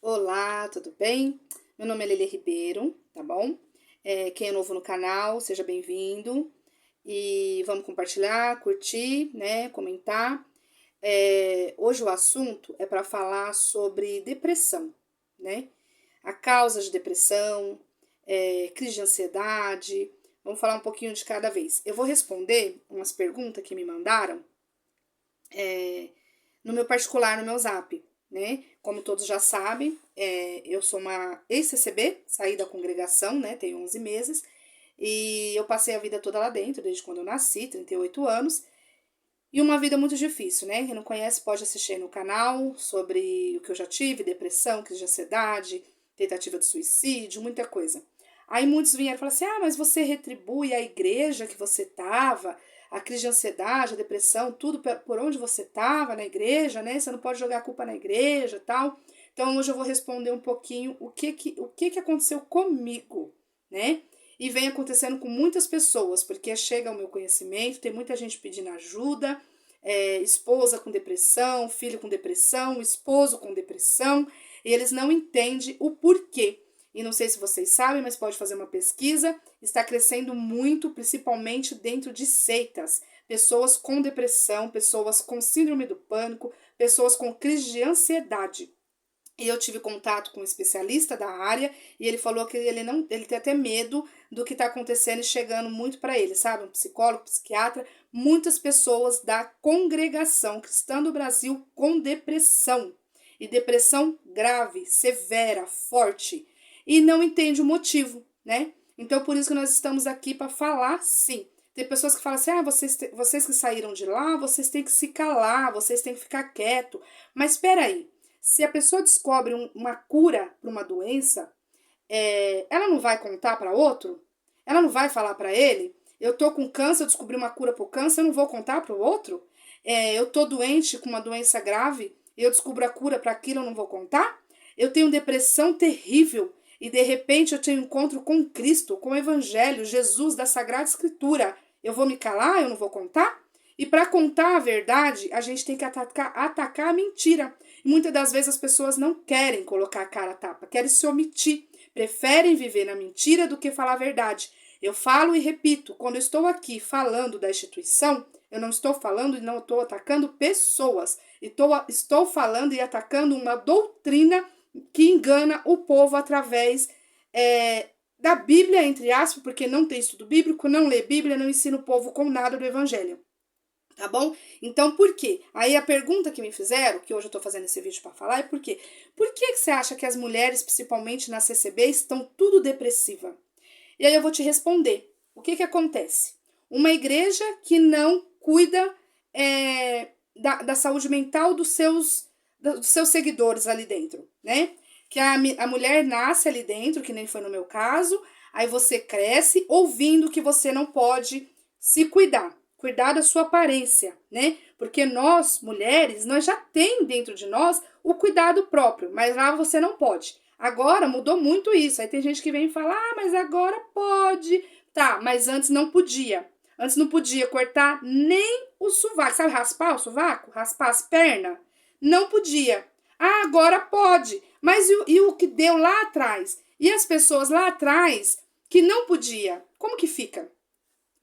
Olá, tudo bem? Meu nome é Lili Ribeiro, tá bom? Quem é novo no canal, seja bem-vindo. E vamos compartilhar, curtir, né? Comentar. Hoje o assunto é para falar sobre depressão, né? A causa de depressão, crise de ansiedade. Vamos falar um pouquinho de cada vez. Eu vou responder umas perguntas que me mandaram no meu particular, no meu Zap, né? Como todos já sabem, eu sou uma ex-CCB, saí da congregação, né? Tenho 11 meses. E eu passei a vida toda lá dentro, desde quando eu nasci, 38 anos. E uma vida muito difícil, né? Quem não conhece pode assistir no canal sobre o que eu já tive, depressão, crise de ansiedade, tentativa de suicídio, muita coisa. Aí muitos vieram e falaram assim, mas você retribui a igreja que você estava, a crise de ansiedade, a depressão, tudo por onde você estava na igreja, né? Você não pode jogar a culpa na igreja e tal. Então hoje eu vou responder um pouquinho o que aconteceu comigo, né? E vem acontecendo com muitas pessoas, porque chega ao meu conhecimento, tem muita gente pedindo ajuda, esposa com depressão, filho com depressão, esposo com depressão, e eles não entendem o porquê. E não sei se vocês sabem, mas pode fazer uma pesquisa, está crescendo muito, principalmente dentro de seitas. Pessoas com depressão, pessoas com síndrome do pânico, pessoas com crise de ansiedade. E eu tive contato com um especialista da área e ele falou que ele tem até medo do que está acontecendo e chegando muito para ele, sabe? Um psicólogo, psiquiatra, muitas pessoas da congregação cristã do Brasil com depressão. E depressão grave, severa, forte. E não entende o motivo, né? Então por isso que nós estamos aqui para falar sim. Tem pessoas que falam assim, vocês que saíram de lá, vocês têm que se calar, vocês têm que ficar quieto. Mas espera aí. Se a pessoa descobre uma cura para uma doença, ela não vai contar para outro? Ela não vai falar para ele? Eu tô com câncer, eu descobri uma cura para o câncer, eu não vou contar para o outro? Eu tô doente com uma doença grave, eu descubro a cura para aquilo, eu não vou contar? Eu tenho depressão terrível e de repente eu tenho um encontro com Cristo, com o Evangelho, Jesus da Sagrada Escritura. Eu vou me calar? Eu não vou contar? E para contar a verdade, a gente tem que atacar a mentira. E muitas das vezes as pessoas não querem colocar a cara a tapa, querem se omitir, preferem viver na mentira do que falar a verdade. Eu falo e repito, quando eu estou aqui falando da instituição, eu não estou falando e não estou atacando pessoas. Estou falando e atacando uma doutrina que engana o povo através da Bíblia, entre aspas, porque não tem estudo bíblico, não lê Bíblia, não ensina o povo com nada do Evangelho. Tá bom? Então, por quê? Aí a pergunta que me fizeram, que hoje eu tô fazendo esse vídeo para falar, é por quê? Por que você acha que as mulheres, principalmente na CCB, estão tudo depressiva? E aí eu vou te responder. O que acontece? Uma igreja que não cuida da saúde mental dos seus seguidores ali dentro, né? Que a mulher nasce ali dentro, que nem foi no meu caso, aí você cresce ouvindo que você não pode se cuidar da sua aparência, né? Porque nós, mulheres, nós já tem dentro de nós o cuidado próprio, mas lá você não pode. Agora mudou muito isso. Aí tem gente que vem e fala, mas agora pode. Tá, mas antes não podia. Antes não podia cortar nem o sovaco. Sabe raspar o sovaco? Raspar as pernas? Não podia. Agora pode. Mas e o que deu lá atrás? E as pessoas lá atrás que não podia? Como que fica?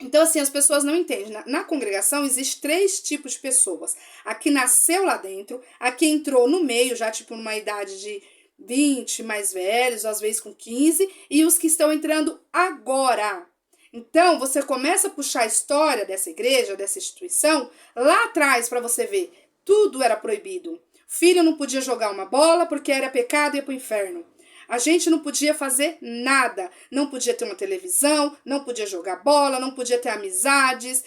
Então, assim, as pessoas não entendem. Na congregação, existe 3 tipos de pessoas. A que nasceu lá dentro, a que entrou no meio, já tipo numa idade de 20, mais velhos, às vezes com 15, e os que estão entrando agora. Então, você começa a puxar a história dessa igreja, dessa instituição, lá atrás para você ver. Tudo era proibido. Filho não podia jogar uma bola porque era pecado e ia pro inferno. A gente não podia fazer nada. Não podia ter uma televisão, não podia jogar bola, não podia ter amizades,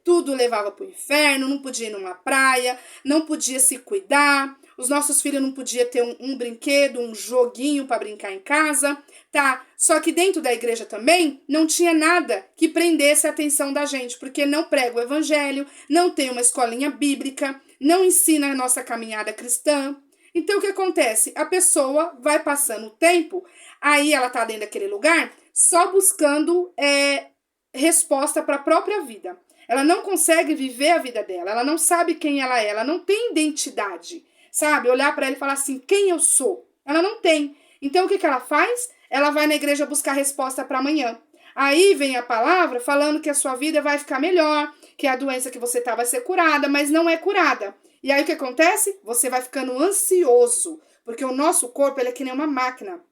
tudo levava pro inferno, não podia ir numa praia, não podia se cuidar. Os nossos filhos não podiam ter um brinquedo, um joguinho para brincar em casa, tá? Só que dentro da igreja também não tinha nada que prendesse a atenção da gente, porque não prega o evangelho, não tem uma escolinha bíblica, não ensina a nossa caminhada cristã. Então, o que acontece? A pessoa vai passando o tempo, aí ela tá dentro daquele lugar só buscando resposta para a própria vida. Ela não consegue viver a vida dela, ela não sabe quem ela não tem identidade, sabe? Olhar para ela e falar assim, quem eu sou? Ela não tem. Então, o que ela faz? Ela vai na igreja buscar resposta para amanhã. Aí vem a palavra falando que a sua vida vai ficar melhor, que a doença que você tá vai ser curada, mas não é curada. E aí o que acontece? Você vai ficando ansioso, porque o nosso corpo ele é que nem uma máquina.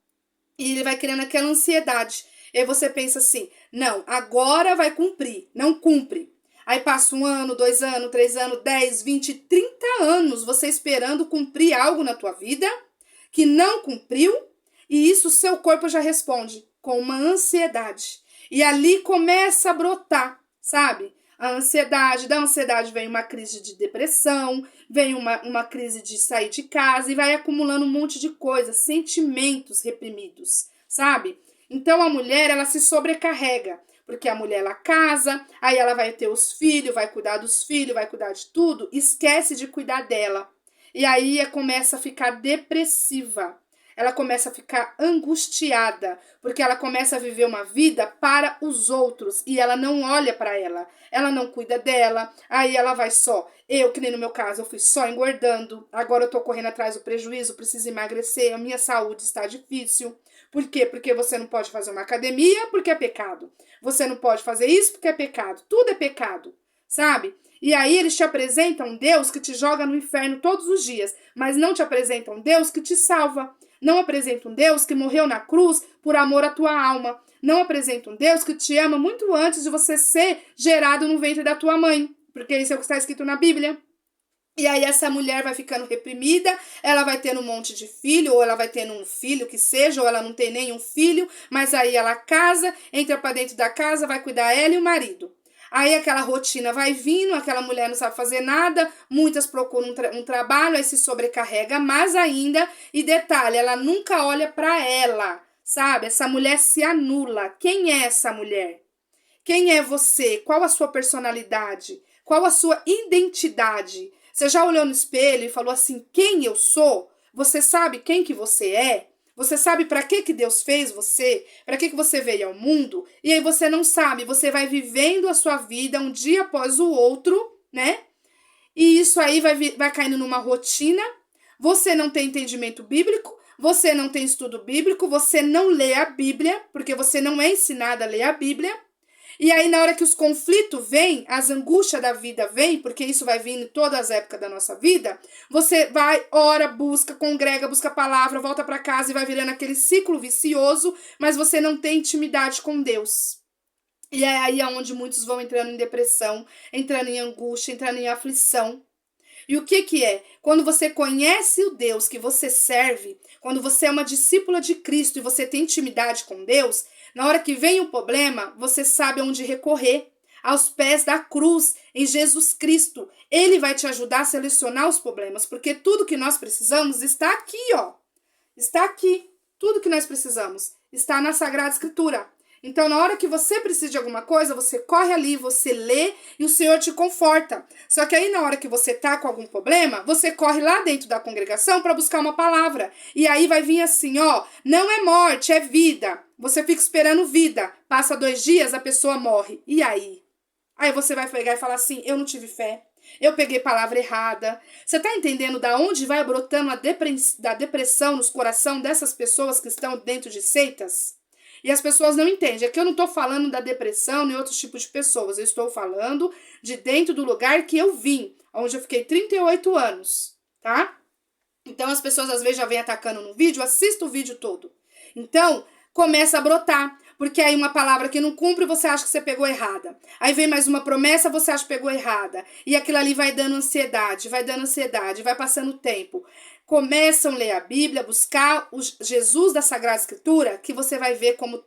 E ele vai criando aquela ansiedade. E aí você pensa assim, não, agora vai cumprir. Não cumpre. Aí passa 1 ano, 2 anos, 3 anos, 10, 20, 30 anos você esperando cumprir algo na tua vida que não cumpriu. E isso o seu corpo já responde com uma ansiedade. E ali começa a brotar, sabe? A ansiedade, da ansiedade vem uma crise de depressão, vem uma crise de sair de casa e vai acumulando um monte de coisas, sentimentos reprimidos, sabe? Então a mulher, ela se sobrecarrega, porque a mulher, ela casa, aí ela vai ter os filhos, vai cuidar dos filhos, vai cuidar de tudo, esquece de cuidar dela. E aí começa a ficar depressiva. Ela começa a ficar angustiada, porque ela começa a viver uma vida para os outros e ela não olha para ela, ela não cuida dela, aí ela vai só, que nem no meu caso, eu fui só engordando, agora eu tô correndo atrás do prejuízo, preciso emagrecer, a minha saúde está difícil. Por quê? Porque você não pode fazer uma academia porque é pecado, você não pode fazer isso porque é pecado, tudo é pecado, sabe? E aí eles te apresentam um Deus que te joga no inferno todos os dias, mas não te apresentam um Deus que te salva. Não apresenta um Deus que morreu na cruz por amor à tua alma. Não apresenta um Deus que te ama muito antes de você ser gerado no ventre da tua mãe. Porque isso é o que está escrito na Bíblia. E aí essa mulher vai ficando reprimida, ela vai tendo um monte de filho, ou ela vai tendo um filho que seja, ou ela não tem nenhum filho, mas aí ela casa, entra para dentro da casa, vai cuidar ela e o marido. Aí aquela rotina vai vindo, aquela mulher não sabe fazer nada, muitas procuram um trabalho, aí se sobrecarrega mais ainda. E detalhe, ela nunca olha para ela, sabe? Essa mulher se anula. Quem é essa mulher? Quem é você? Qual a sua personalidade? Qual a sua identidade? Você já olhou no espelho e falou assim, quem eu sou? Você sabe quem que você é? Você sabe para que Deus fez você? Para que você veio ao mundo? E aí você não sabe, você vai vivendo a sua vida um dia após o outro, né? E isso aí vai caindo numa rotina. Você não tem entendimento bíblico, você não tem estudo bíblico, você não lê a Bíblia, porque você não é ensinada a ler a Bíblia. E aí, na hora que os conflitos vêm, as angústias da vida vêm, porque isso vai vir em todas as épocas da nossa vida, você vai, ora, busca, congrega, busca a palavra, volta para casa e vai virando aquele ciclo vicioso, mas você não tem intimidade com Deus. E é aí onde muitos vão entrando em depressão, entrando em angústia, entrando em aflição. E o que é? Quando você conhece o Deus que você serve, quando você é uma discípula de Cristo e você tem intimidade com Deus, na hora que vem o problema, você sabe onde recorrer. Aos pés da cruz, em Jesus Cristo. Ele vai te ajudar a selecionar os problemas, porque tudo que nós precisamos está aqui, ó. Está aqui. Tudo que nós precisamos está na Sagrada Escritura. Então, na hora que você precisa de alguma coisa, você corre ali, você lê e o Senhor te conforta. Só que aí, na hora que você tá com algum problema, você corre lá dentro da congregação para buscar uma palavra. E aí vai vir assim, ó, não é morte, é vida. Você fica esperando vida. Passa 2 dias, a pessoa morre. E aí? Aí você vai pegar e falar assim, eu não tive fé. Eu peguei palavra errada. Você tá entendendo da onde vai brotando da depressão nos coração dessas pessoas que estão dentro de seitas? E as pessoas não entendem. É que eu não estou falando da depressão nem outros tipos de pessoas. Eu estou falando de dentro do lugar que eu vim, onde eu fiquei 38 anos, tá? Então as pessoas às vezes já vêm atacando no vídeo, assista o vídeo todo. Então começa a brotar. Porque aí uma palavra que não cumpre, você acha que você pegou errada. Aí vem mais uma promessa, você acha que pegou errada. E aquilo ali vai dando ansiedade, vai passando o tempo. Começam a ler a Bíblia, buscar o Jesus da Sagrada Escritura, que você vai ver como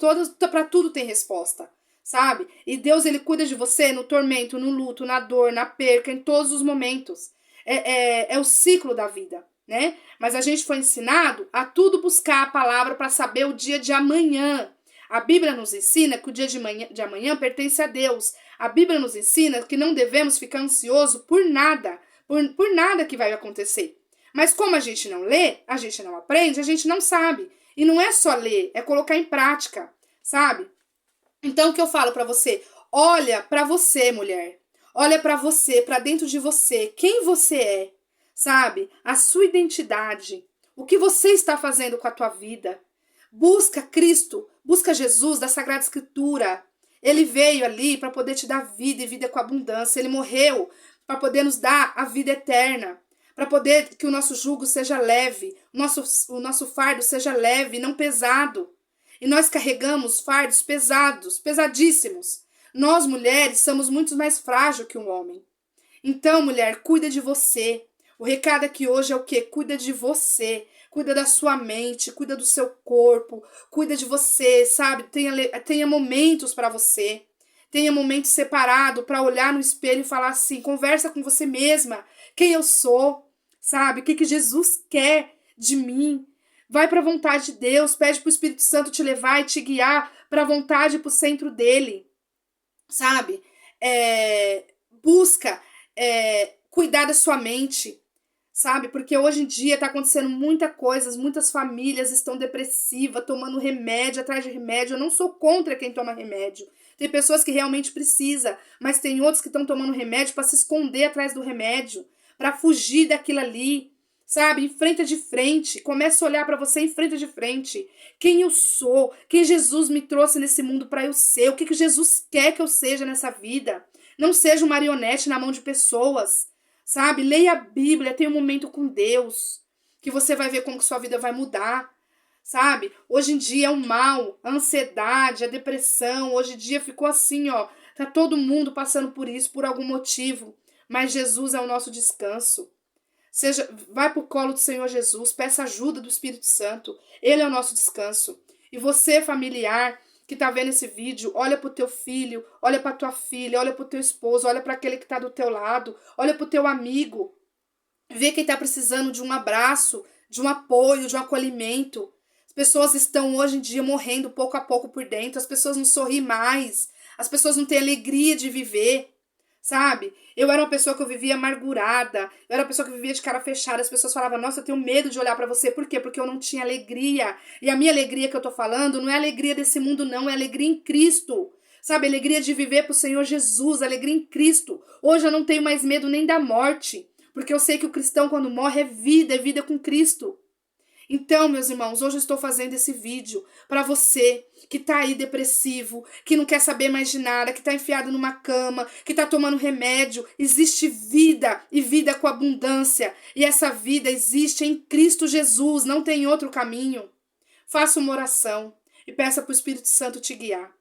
para tudo tem resposta, sabe? E Deus, ele cuida de você no tormento, no luto, na dor, na perca, em todos os momentos. É o ciclo da vida, né? Mas a gente foi ensinado a tudo buscar a palavra para saber o dia de amanhã. A Bíblia nos ensina que o dia de amanhã pertence a Deus. A Bíblia nos ensina que não devemos ficar ansiosos por nada, por nada que vai acontecer. Mas como a gente não lê, a gente não aprende, a gente não sabe. E não é só ler, é colocar em prática, sabe? Então o que eu falo pra você? Olha pra você, mulher. Olha pra você, pra dentro de você. Quem você é, sabe? A sua identidade. O que você está fazendo com a tua vida? Busca Cristo, busca Jesus da Sagrada Escritura. Ele veio ali para poder te dar vida e vida com abundância. Ele morreu para poder nos dar a vida eterna, para poder que o nosso jugo seja leve, o nosso fardo seja leve, não pesado. E nós carregamos fardos pesados, pesadíssimos. Nós, mulheres, somos muito mais frágeis que um homem. Então, mulher, cuida de você. O recado aqui hoje é o quê? Cuida de você. Cuida da sua mente, cuida do seu corpo, cuida de você, sabe? Tenha momentos para você. Tenha momentos separados para olhar no espelho e falar assim, conversa com você mesma. Quem eu sou, sabe? O que Jesus quer de mim? Vai para a vontade de Deus, pede para o Espírito Santo te levar e te guiar para a vontade, para o centro dele, sabe? Busca cuidar da sua mente, sabe? Porque hoje em dia está acontecendo muita coisa, muitas famílias estão depressivas, tomando remédio atrás de remédio. Eu não sou contra quem toma remédio. Tem pessoas que realmente precisam, mas tem outros que estão tomando remédio para se esconder atrás do remédio, para fugir daquilo ali. Sabe, enfrenta de frente, começa a olhar para você, enfrenta de frente. Quem eu sou, quem Jesus me trouxe nesse mundo para eu ser, o que Jesus quer que eu seja nessa vida. Não seja uma marionete na mão de pessoas, sabe? Leia a Bíblia, tenha um momento com Deus, que você vai ver como que sua vida vai mudar, sabe? Hoje em dia é o mal, a ansiedade, a depressão, hoje em dia ficou assim, ó, tá todo mundo passando por isso, por algum motivo, mas Jesus é o nosso descanso. Vai para o colo do Senhor Jesus, peça ajuda do Espírito Santo. Ele é o nosso descanso. E você, familiar, que está vendo esse vídeo, olha para o teu filho, olha para a tua filha, olha para o teu esposo, olha para aquele que está do teu lado, olha para o teu amigo. Vê quem está precisando de um abraço, de um apoio, de um acolhimento. As pessoas estão hoje em dia morrendo pouco a pouco por dentro, as pessoas não sorriem mais, as pessoas não têm alegria de viver. Sabe? Eu era uma pessoa que eu vivia amargurada, eu era uma pessoa que vivia de cara fechada, as pessoas falavam, nossa, eu tenho medo de olhar pra você, por quê? Porque eu não tinha alegria, e a minha alegria que eu tô falando não é a alegria desse mundo não, é a alegria em Cristo, sabe? A alegria de viver pro Senhor Jesus, a alegria em Cristo. Hoje eu não tenho mais medo nem da morte, porque eu sei que o cristão quando morre é vida com Cristo. Então, meus irmãos, hoje eu estou fazendo esse vídeo para você que tá aí depressivo, que não quer saber mais de nada, que tá enfiado numa cama, que tá tomando remédio. Existe vida e vida com abundância. E essa vida existe em Cristo Jesus, não tem outro caminho. Faça uma oração e peça para o Espírito Santo te guiar,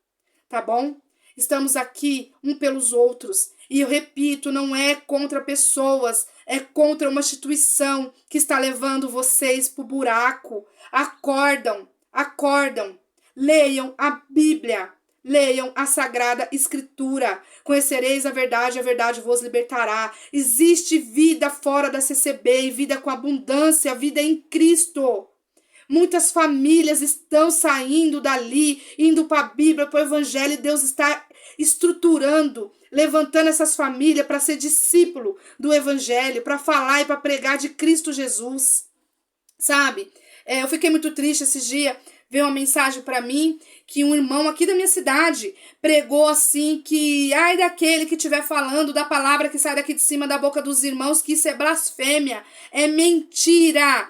tá bom? Estamos aqui um pelos outros. E eu repito, não é contra pessoas, é contra uma instituição que está levando vocês pro buraco. Acordam. Leiam a Bíblia. Leiam a Sagrada Escritura. Conhecereis a verdade vos libertará. Existe vida fora da CCB e vida com abundância, vida em Cristo. Muitas famílias estão saindo dali, indo para a Bíblia, para o Evangelho, e Deus está estruturando, levantando essas famílias para ser discípulo do Evangelho, para falar e para pregar de Cristo Jesus, sabe? Eu fiquei muito triste esses dias, veio uma mensagem para mim, que um irmão aqui da minha cidade pregou assim que, ai daquele que estiver falando da palavra que sai daqui de cima da boca dos irmãos, que isso é blasfêmia, é mentira.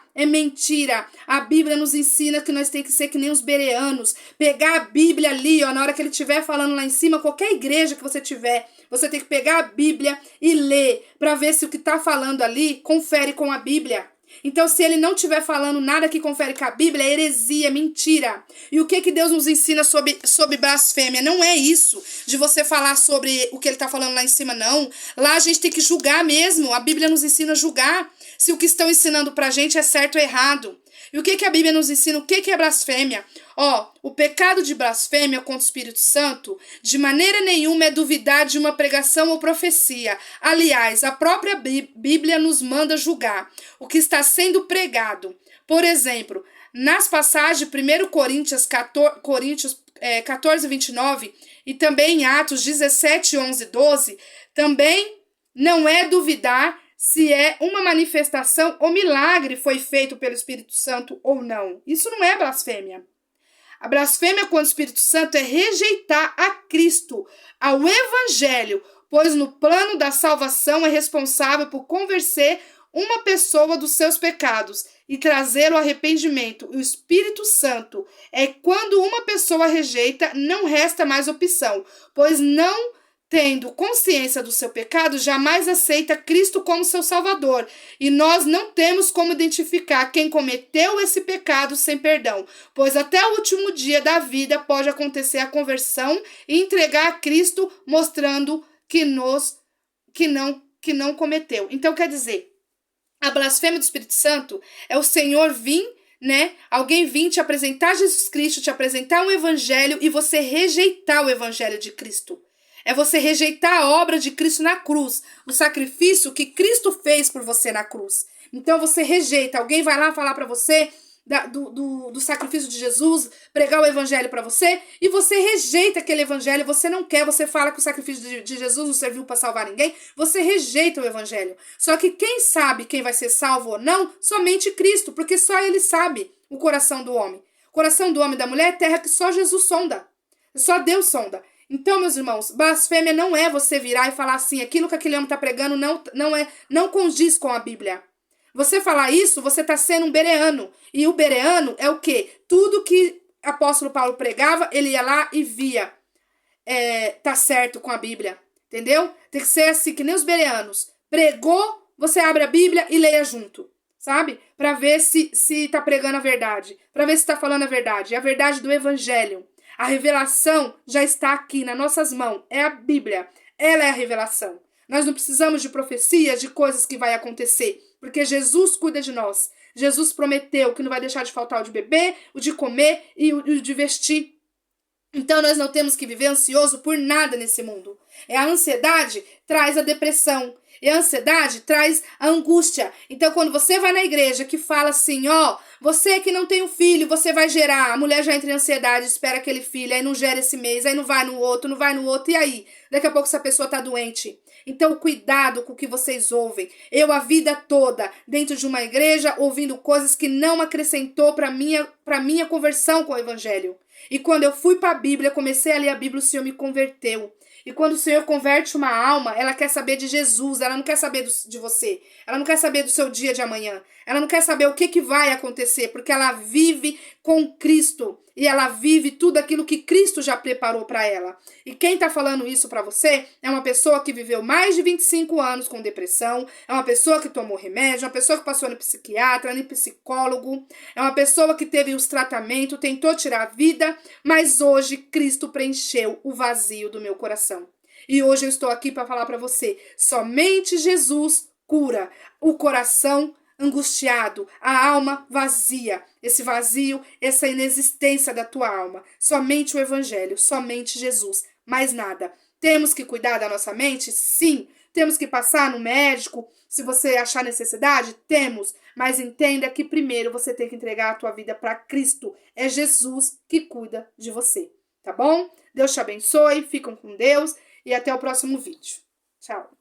A Bíblia nos ensina que nós temos que ser que nem os bereanos, pegar a Bíblia ali, ó, na hora que ele estiver falando lá em cima, qualquer igreja que você tiver, você tem que pegar a Bíblia e ler, para ver se o que está falando ali confere com a Bíblia. Então, se ele não estiver falando nada que confere com a Bíblia, é heresia, é mentira. E o que Deus nos ensina sobre blasfêmia? Não é isso, de você falar sobre o que ele está falando lá em cima, não. Lá a gente tem que julgar mesmo. A Bíblia nos ensina a julgar se o que estão ensinando pra gente é certo ou errado. E o que a Bíblia nos ensina? O que é blasfêmia? O pecado de blasfêmia contra o Espírito Santo, de maneira nenhuma é duvidar de uma pregação ou profecia. Aliás, a própria Bíblia nos manda julgar o que está sendo pregado. Por exemplo, nas passagens de 1 Coríntios 14, 29 e também em Atos 17, 11 e 12, também não é duvidar se é uma manifestação ou milagre foi feito pelo Espírito Santo ou não. Isso não é blasfêmia. A blasfêmia contra o Espírito Santo é rejeitar a Cristo, ao Evangelho, pois no plano da salvação é responsável por convencer uma pessoa dos seus pecados e trazê-lo ao arrependimento, o Espírito Santo, é quando uma pessoa rejeita, não resta mais opção, pois não tendo consciência do seu pecado, jamais aceita Cristo como seu Salvador. E nós não temos como identificar quem cometeu esse pecado sem perdão, pois até o último dia da vida pode acontecer a conversão e entregar a Cristo, mostrando que não cometeu. Então, quer dizer, a blasfêmia do Espírito Santo é o Senhor vir, né? Alguém vir te apresentar Jesus Cristo, te apresentar um evangelho e você rejeitar o evangelho de Cristo. É você rejeitar a obra de Cristo na cruz, o sacrifício que Cristo fez por você na cruz. Então você rejeita, alguém vai lá falar para você do sacrifício de Jesus, pregar o evangelho para você, e você rejeita aquele evangelho, você não quer, você fala que o sacrifício de Jesus não serviu para salvar ninguém, você rejeita o evangelho. Só que quem sabe quem vai ser salvo ou não? Somente Cristo, porque só ele sabe o coração do homem. O coração do homem e da mulher é terra que só Jesus sonda, só Deus sonda. Então, meus irmãos, blasfêmia não é você virar e falar assim, aquilo que aquele homem está pregando não condiz com a Bíblia. Você falar isso, você está sendo um bereano. E o bereano é o quê? Tudo que o apóstolo Paulo pregava, ele ia lá e via. Tá certo com a Bíblia. Entendeu? Tem que ser assim, que nem os bereanos. Pregou, você abre a Bíblia e leia junto. Sabe? Para ver se tá pregando a verdade. Para ver se está falando a verdade. É a verdade do evangelho. A revelação já está aqui nas nossas mãos. É a Bíblia. Ela é a revelação. Nós não precisamos de profecias, de coisas que vai acontecer. Porque Jesus cuida de nós. Jesus prometeu que não vai deixar de faltar o de beber, o de comer e o de vestir. Então nós não temos que viver ansioso por nada nesse mundo. A ansiedade traz a depressão. E a ansiedade traz a angústia. Então quando você vai na igreja que fala assim, você que não tem um filho, você vai gerar. A mulher já entra em ansiedade, espera aquele filho, aí não gera esse mês, aí não vai no outro, e aí? Daqui a pouco essa pessoa tá doente. Então, cuidado com o que vocês ouvem. Eu, a vida toda, dentro de uma igreja, ouvindo coisas que não acrescentou para minha conversão com o evangelho. E quando eu fui para a Bíblia, comecei a ler a Bíblia, o Senhor me converteu. E quando o Senhor converte uma alma, ela quer saber de Jesus, ela não quer saber de você. Ela não quer saber do seu dia de amanhã. Ela não quer saber o que vai acontecer, porque ela vive com Cristo. E ela vive tudo aquilo que Cristo já preparou para ela. E quem está falando isso para você é uma pessoa que viveu mais de 25 anos com depressão, é uma pessoa que tomou remédio, é uma pessoa que passou no psiquiatra, no psicólogo, é uma pessoa que teve os tratamentos, tentou tirar a vida, mas hoje Cristo preencheu o vazio do meu coração. E hoje eu estou aqui para falar para você, somente Jesus cura o coração angustiado, a alma vazia, esse vazio, essa inexistência da tua alma. Somente o evangelho, somente Jesus, mais nada. Temos que cuidar da nossa mente? Sim. Temos que passar no médico, se você achar necessidade? Temos. Mas entenda que primeiro você tem que entregar a tua vida para Cristo. É Jesus que cuida de você, tá bom? Deus te abençoe, fiquem com Deus e até o próximo vídeo. Tchau.